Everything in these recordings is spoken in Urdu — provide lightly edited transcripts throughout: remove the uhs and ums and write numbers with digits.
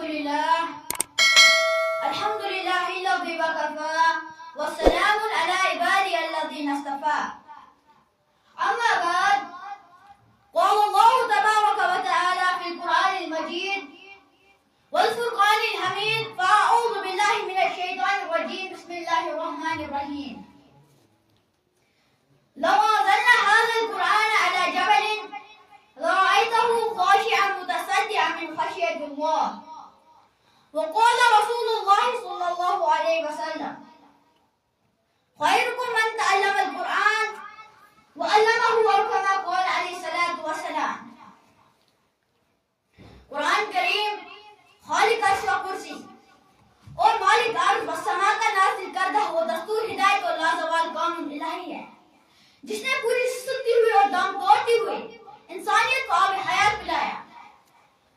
لله الحمد لله الذي وكفى والسلام على عبادي الذين اصطفى أما بعد قال الله تبارك وتعالى في القرآن المجيد والفرقان الحميد فأعوذ بالله من الشيطان الرجيم بسم الله الرحمن الرحيم لو أنزلنا هذا القرآن على جبل لرأيته خاشعا متصدعا من خشية الله وقال رسول الله صلى الله عليه وسلم خيركم من تعلم القرآن وعلمه أو كما قال عليه الصلاة والسلام قرآن کریم خالق عرش و کرسی اور مالک ارض و سما کا نازل کردہ وہ دستور ہدایت اور لازوال قانون الہی ہے جس نے پوری سستی ہوئی اور دم توڑتی ہوئی انسانیت کو آب حیات پلایا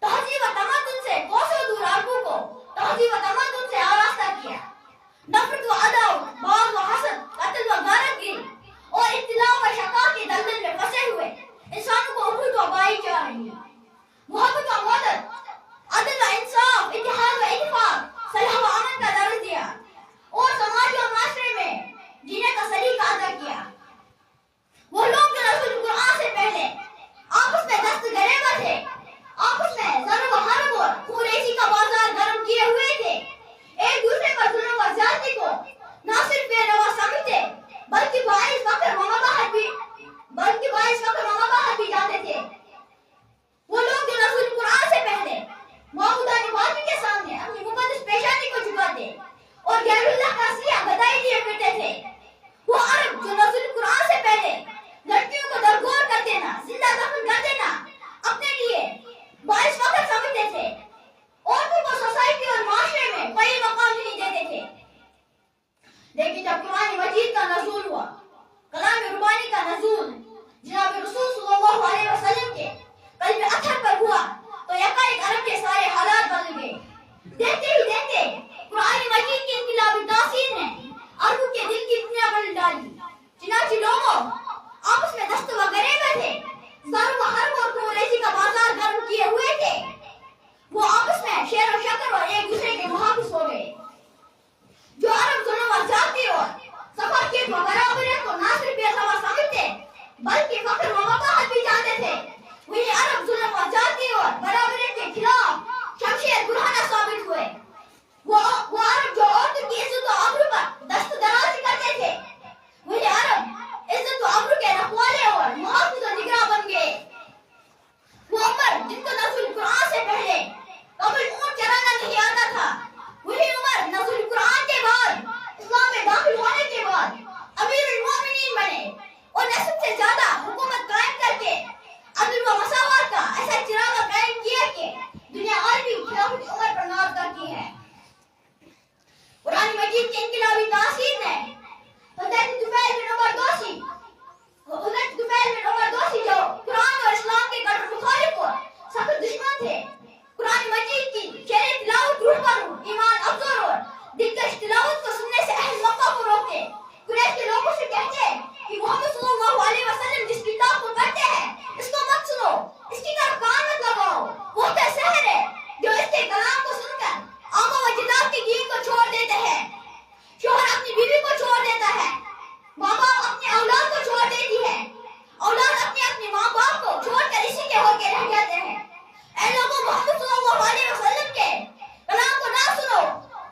تہذیب و تمدن سے کوسوں دور عربوں کو تہذیب و تمدن سے آراستہ کیا نفرت و عداوت باغ و حسد قتل و غارت گیری اور ابتلاء و شقاء کے دلدل میں پھنسے ہوئے انسانوں کو اخروت و بائی چاہ رہی ہے محبت و مدد عدل و انصاف اتحاد و اتفاق صلح و امن کا درس دیا اور سماج و معاشرے میں جینے کا سلیقہ ادا کیا وہ لوگ جو رسول قرآن سے پہلے آپس میں دست گریبہ تھے آپس میں ضرب و حرب اور خوریزی کا بازار گرم کیے ہوئے تھے ایک دوسرے پر ظلم و زیادتی کو نہ صرف بے روا سمجھتے بلکہ باعث فخر و مباحت بھی جانتے تھے وہ لوگ جو رسول قرآن سے پہلے معبودان باطل کے سامنے اپنی مقدس پیشانی کو جھکاتے اور غیر اللہ کا اسلحہ بدائی دیے پھرتے تھے وہ عرب جو رسول قرآن سے پہلے لڑکیوں کو درگور کر دینا زندہ دفن کر دینا اپنے لیے باعث فخر سمجھتے تھے عورتوں کو سوسائٹی اور معاشرے میں کوئی مقام نہیں دیتے تھے لیکن جب قرآن مجید کا نزول ہوا کلام ربانی کا نزول جناب رسول صلی اللہ علیہ وسلم کے قلب اطہر پر ہوا تو یکایک عرب کے سارے حالات بدل گئے دیکھتے ہی دیکھتے قرآن مجید کی انقلابی تاثیر نے عربوں کے دل کی دنیا بدل ڈالی چنانچہ لوگوں آپس میں دست و گریبہ تھے ضرب و حرب اور خوریزی کا بازار گرم کیے ہوئے تھے وہ آپس میں شیر و شکر اور ایک دوسرے کے محافظ ہو گئے جو عرب ظلم و زیادتی اور سفاکیت و برابریت کو نہ صرف بے سوا سمجھتے بلکہ فخر و مباحت بھی جانتے تھے وہی عرب ظلم و زیادتی اور برابریت کے خلاف شمشیر برہنہ ثابت ہوئے وہ عرب جو عورتوں کی عزت و آبرو پر دست درازی کرتے تھے وہی عرب عزت و آبرو کے رکھوالے اور محافظ و نگراں بن گئے وہ عمر جن کو نزول قرآن سے پہلے قبل اونٹ چرانا نہیں آتا تھا وہی عمر نزول قرآن کے بعد اسلام میں داخل ہونے کے بعد امیر المومنین بنے اور نسب سے زیادہ حکومت قائم کر کے عدل و مساوات کا ایسا چراغ قائم کیا کہ دنیا آج بھی خلافت عمر پر ناز کرتی ہے قرآن مجید کی انقلابی تاثیر نے حضرت طفیل بن عمر دوسی جو قرآن اور اسلام کے کٹر مخالف اور سخت دشمن تھے قرآن مجید کی شعر تلاوت روح پر ایمان افزور اور دلکش تلاوت کو سننے سے اہل مکہ کو روکتے قریش کے لوگوں سے کہتے کہ محمد صلی اللہ علیہ وسلم جس کتاب کو پڑھتے ہیں اس کو مت سنو اس کی طرف کان مت لگاؤ وہ تو سحر ہے جو اس کے کلام کو سن کر آقا و جناب کے دین کو چھوڑ دیتے ہیں شوہر اپنی بیوی کو چھوڑ دیتا ہے ماں باپ اپنے اولاد کو چھوڑ دیتی ہے اولاد اپنے ماں باپ کو چھوڑ کر اسی کے ہو کے رہ جاتے ہیں اے لوگوں محمد صلی اللہ علیہ وسلم کے کلام کو نہ سنو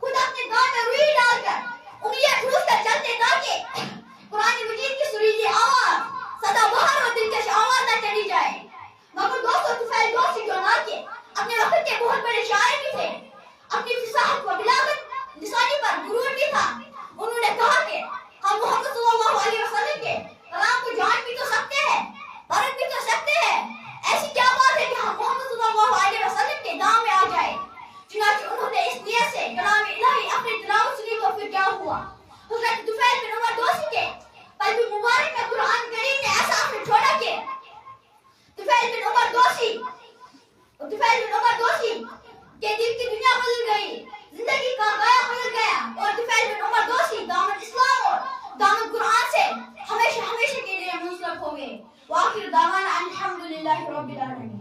خود اپنے کان میں روئی ڈال کر انگلیاں ٹھوس کر چلتے تاکہ قرآن مجید کی سریلی آواز سدا بہار اور دلکش آواز نہ چلی جائے مگر دوستو طفیل دوسی جو نہ کے اپنے وقت کے بہت بڑے شاعر بھی تھے اپنی فصاحت و بلاغت لسانی پر غرور بھی تھا انہوں نے کہا کہ ہم محمد صلی اللہ علیہ وسلم کے کلام کو جان بھی تو سکتے ہیں پرکھ بھی تو سکتے ہیں ایسی کیا بات ہے کہ ہم محمد صلی اللہ علیہ وسلم کے دام میں آ جائے چنانچہ انہوں نے اس نیت سے کلام الہی اپنی تلاوت سنی تو پھر کیا ہوا حضرت طفیل بن عمر دوسی کے قلب مبارک میں قرآن کریم نے ایسا اثر چھوڑا کہ طفیل بن عمر دوسی کے دل کی دنیا بدل گئی زندگی کا گایا بدل گیا اور طفیل بن عمر دوسی دامن اسلام اور دامن قرآن سے ہمیشہ کے لیے منسلک ہو گئے وآخر دعوانا الحمدللہ رب العالمین